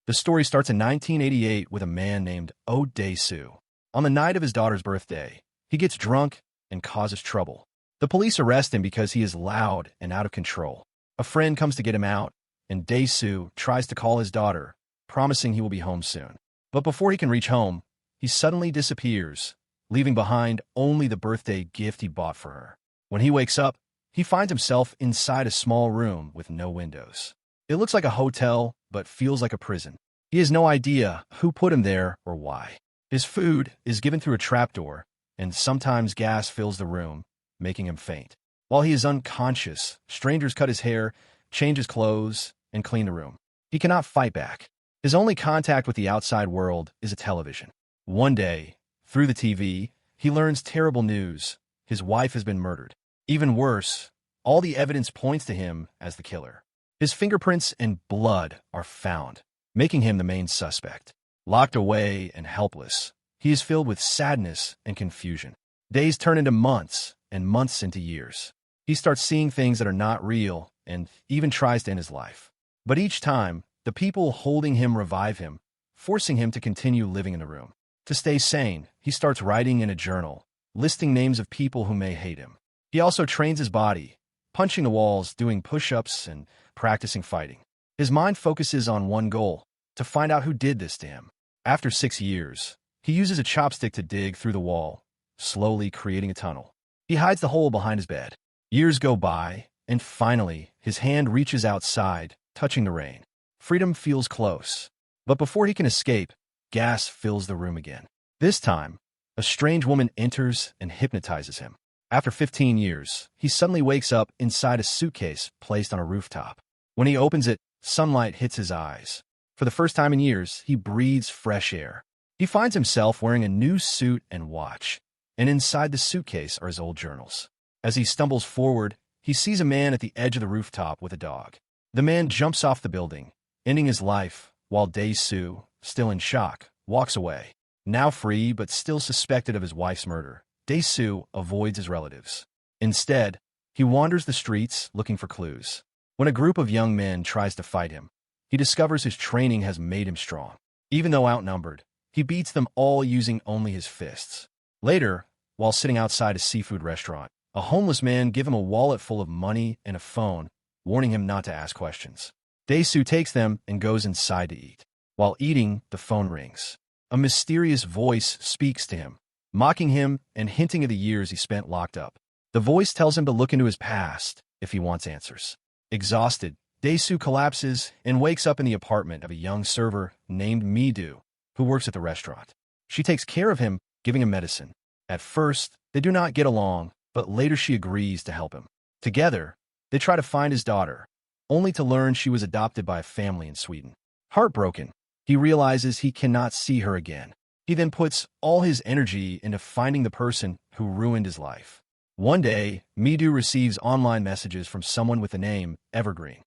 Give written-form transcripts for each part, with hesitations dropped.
The story starts in 1988 with a man named Oldboy. On the night of his daughter's birthday, he gets drunk and causes trouble. The police arrest him because he is loud and out of control. A friend comes to get him out, and Dae-soo tries to call his daughter, promising he will be home soon. But before he can reach home, he suddenly disappears, leaving behind only the birthday gift he bought for her. When he wakes up, he finds himself inside a small room with no windows. It looks like a hotel, but feels like a prison. He has no idea who put him there or why. His food is given through a trapdoor, and sometimes gas fills the room, making him faint. While he is unconscious, strangers cut his hair, change his clothes, and clean the room. He cannot fight back. His only contact with the outside world is a television. One day, through the TV, he learns terrible news. His wife has been murdered. Even worse, all the evidence points to him as the killer. His fingerprints and blood are found, making him the main suspect. Locked away and helpless, he is filled with sadness and confusion. Days turn into months, and months into years. He starts seeing things that are not real and even tries to end his life. But each time, the people holding him revive him, forcing him to continue living in the room. To stay sane, he starts writing in a journal, listing names of people who may hate him. He also trains his body, punching the walls, doing push-ups, and practicing fighting. His mind focuses on one goal, to find out who did this to him. After 6 years, he uses a chopstick to dig through the wall, slowly creating a tunnel. He hides the hole behind his bed. Years go by, and finally, his hand reaches outside, touching the rain. Freedom feels close. But before he can escape, gas fills the room again. This time, a strange woman enters and hypnotizes him. After 15 years, he suddenly wakes up inside a suitcase placed on a rooftop. When he opens it, sunlight hits his eyes. For the first time in years, he breathes fresh air. He finds himself wearing a new suit and watch, and inside the suitcase are his old journals. As he stumbles forward, he sees a man at the edge of the rooftop with a dog. The man jumps off the building, ending his life, while Dae-soo, still in shock, walks away. Now free but still suspected of his wife's murder, Dae-soo avoids his relatives. Instead, he wanders the streets looking for clues. When a group of young men tries to fight him, he discovers his training has made him strong. Even though outnumbered, he beats them all using only his fists. Later, while sitting outside a seafood restaurant, a homeless man gives him a wallet full of money and a phone, warning him not to ask questions. Dae-soo takes them and goes inside to eat. While eating, the phone rings. A mysterious voice speaks to him, mocking him and hinting at the years he spent locked up. The voice tells him to look into his past if he wants answers. Exhausted, Dae-soo collapses and wakes up in the apartment of a young server named Mi-do, who works at the restaurant. She takes care of him, giving him medicine. At first, they do not get along, but later she agrees to help him. Together, they try to find his daughter, only to learn she was adopted by a family in Sweden. Heartbroken, he realizes he cannot see her again. He then puts all his energy into finding the person who ruined his life. One day, Mi-do receives online messages from someone with the name Evergreen.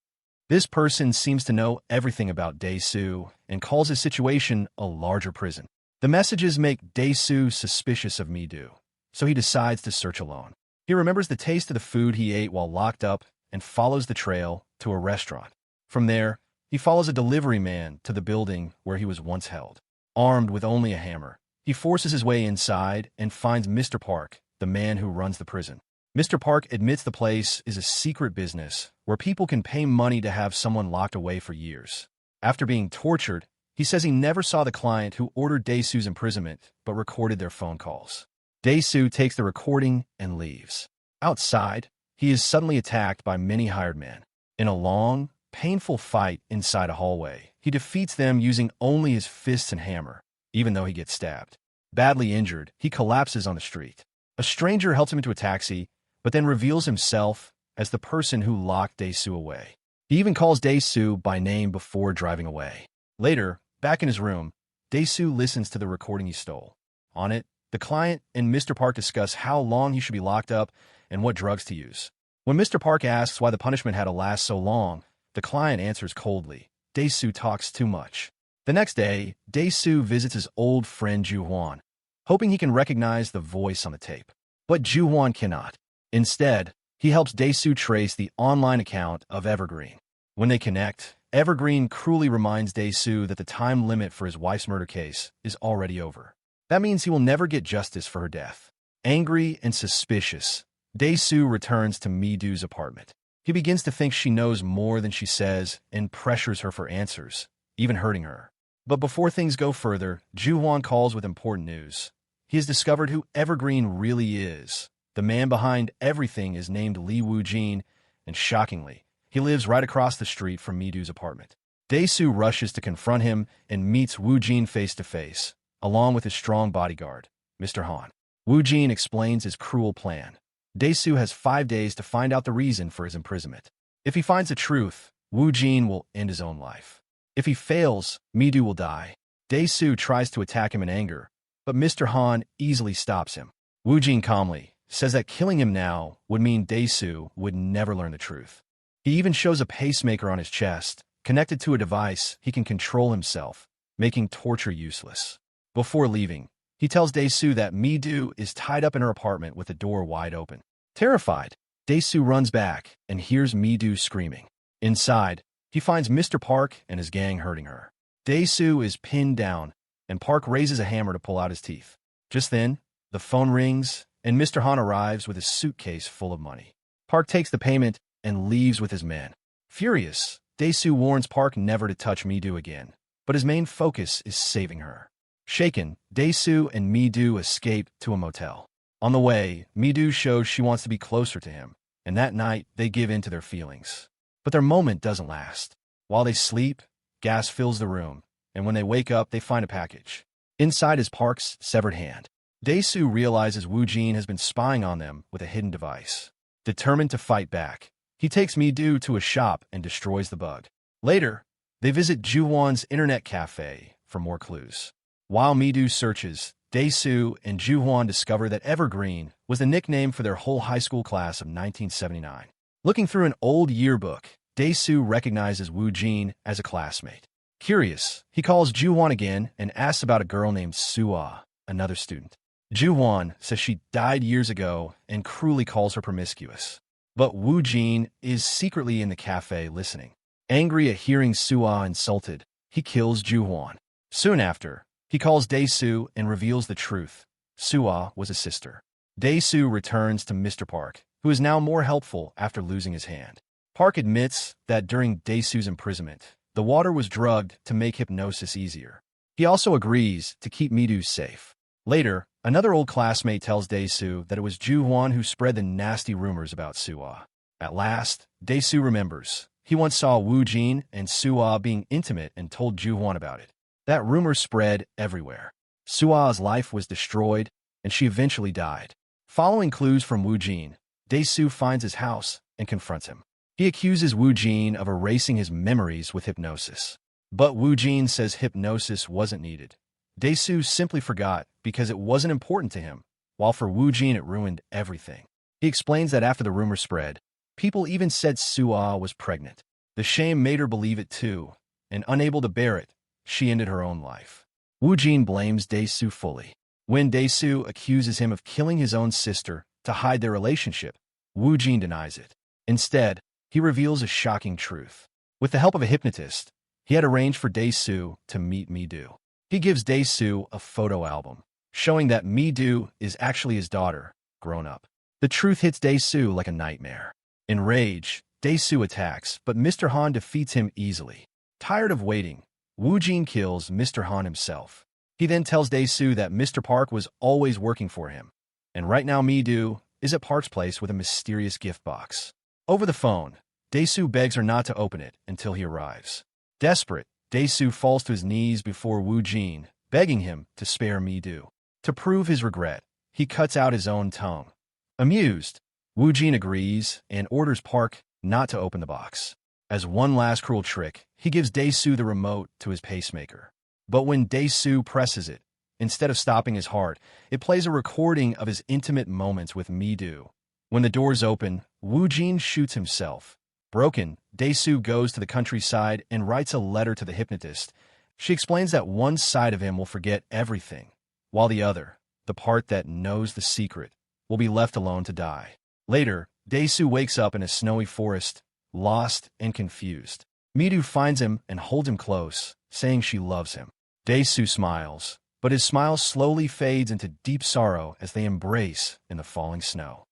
This person seems to know everything about Dae-soo and calls his situation a larger prison. The messages make Dae-soo suspicious of Mi-do, so he decides to search alone. He remembers the taste of the food he ate while locked up and follows the trail to a restaurant. From there, he follows a delivery man to the building where he was once held. Armed with only a hammer, he forces his way inside and finds Mr. Park, the man who runs the prison. Mr. Park admits the place is a secret business where people can pay money to have someone locked away for years. After being tortured, he says he never saw the client who ordered Dae-soo's imprisonment but recorded their phone calls. Dae-soo takes the recording and leaves. Outside, he is suddenly attacked by many hired men. In a long, painful fight inside a hallway, he defeats them using only his fists and hammer, even though he gets stabbed. Badly injured, he collapses on the street. A stranger helps him into a taxi, but then reveals himself as the person who locked Dae-soo away. He even calls Dae-soo by name before driving away. Later, back in his room, Dae-soo listens to the recording he stole. On it, the client and Mr. Park discuss how long he should be locked up and what drugs to use. When Mr. Park asks why the punishment had to last so long, the client answers coldly, "Dae-soo talks too much." The next day, Dae-soo visits his old friend Ju-hwan, hoping he can recognize the voice on the tape. But Ju-hwan cannot. Instead, he helps Dae-soo trace the online account of Evergreen. When they connect, Evergreen cruelly reminds Dae-soo that the time limit for his wife's murder case is already over. That means he will never get justice for her death. Angry and suspicious, Dae-soo returns to Mi-doo's apartment. He begins to think she knows more than she says and pressures her for answers, even hurting her. But before things go further, Ju-hwan calls with important news. He has discovered who Evergreen really is. The man behind everything is named Lee Woo-jin, and shockingly, he lives right across the street from Mi-doo's apartment. Dae-soo rushes to confront him and meets Woo-jin face-to-face, along with his strong bodyguard, Mr. Han. Woo-jin explains his cruel plan. Dae-soo has 5 days to find out the reason for his imprisonment. If he finds the truth, Woo-jin will end his own life. If he fails, Mi-doo will die. Dae-soo tries to attack him in anger, but Mr. Han easily stops him. Woo-jin calmly says that killing him now would mean Dae-soo would never learn the truth. He even shows a pacemaker on his chest, connected to a device he can control himself, making torture useless. Before leaving, he tells Dae-soo that Mi-doo is tied up in her apartment with the door wide open. Terrified, Dae-soo runs back and hears Mi-doo screaming. Inside, he finds Mr. Park and his gang hurting her. Dae-soo is pinned down, and Park raises a hammer to pull out his teeth. Just then, the phone rings, and Mr. Han arrives with his suitcase full of money. Park takes the payment and leaves with his men. Furious, Dae-soo warns Park never to touch Mi-doo again, but his main focus is saving her. Shaken, Dae-soo and Mi-doo escape to a motel. On the way, Mi-doo shows she wants to be closer to him, and that night they give in to their feelings. But their moment doesn't last. While they sleep, gas fills the room, and when they wake up, they find a package. Inside is Park's severed hand. Dae-soo realizes Woo-jin has been spying on them with a hidden device. Determined to fight back, he takes Mi-doo to a shop and destroys the bug. Later, they visit Ju-hwan's internet cafe for more clues. While Mi-doo searches, Dae-soo and Ju-hwan discover that Evergreen was the nickname for their whole high school class of 1979. Looking through an old yearbook, Dae-soo recognizes Woo-jin as a classmate. Curious, he calls Ju-hwan again and asks about a girl named Soo-ah, another student. Ju-hwan says she died years ago and cruelly calls her promiscuous. But Woo-jin is secretly in the cafe listening. Angry at hearing Soo-ah insulted, he kills Ju-hwan. Soon after, he calls Dae-soo and reveals the truth. Soo-ah was a sister. Dae-soo returns to Mr. Park, who is now more helpful after losing his hand. Park admits that during Dae-soo's imprisonment, the water was drugged to make hypnosis easier. He also agrees to keep Mi-doo safe. Later, another old classmate tells Dae-soo that it was Ju-hwan who spread the nasty rumors about Soo-ah. At last, Dae-soo remembers. He once saw Woo-jin and Soo-ah being intimate and told Ju-hwan about it. That rumor spread everywhere. Soo-ah's life was destroyed, and she eventually died. Following clues from Woo-jin, Dae-soo finds his house and confronts him. He accuses Woo-jin of erasing his memories with hypnosis. But Woo-jin says hypnosis wasn't needed. Dae-soo simply forgot because it wasn't important to him, while for Woo-jin it ruined everything. He explains that after the rumor spread, people even said Soo-ah was pregnant. The shame made her believe it too, and unable to bear it, she ended her own life. Woo-jin blames Dae-soo fully. When Dae-soo accuses him of killing his own sister to hide their relationship, Woo-jin denies it. Instead, he reveals a shocking truth. With the help of a hypnotist, he had arranged for Dae-soo to meet Mi-doo. He gives Dae-soo a photo album, showing that Mi-doo is actually his daughter, grown up. The truth hits Dae-soo like a nightmare. Enraged, Dae-soo attacks, but Mr. Han defeats him easily. Tired of waiting, Woo-jin kills Mr. Han himself. He then tells Dae-soo that Mr. Park was always working for him, and right now Mi-doo is at Park's place with a mysterious gift box. Over the phone, Dae-soo begs her not to open it until he arrives. Desperate, Dae-soo falls to his knees before Woo-jin, begging him to spare Mi-doo. To prove his regret, he cuts out his own tongue. Amused, Woo-jin agrees and orders Park not to open the box. As one last cruel trick, he gives Dae-soo the remote to his pacemaker. But when Dae-soo presses it, instead of stopping his heart, it plays a recording of his intimate moments with Mi-doo. When the doors open, Woo-jin shoots himself. Broken, Dae-soo goes to the countryside and writes a letter to the hypnotist. She explains that one side of him will forget everything, while the other, the part that knows the secret, will be left alone to die. Later, Dae-soo wakes up in a snowy forest, lost and confused. Midu finds him and holds him close, saying she loves him. Dae-soo smiles, but his smile slowly fades into deep sorrow as they embrace in the falling snow.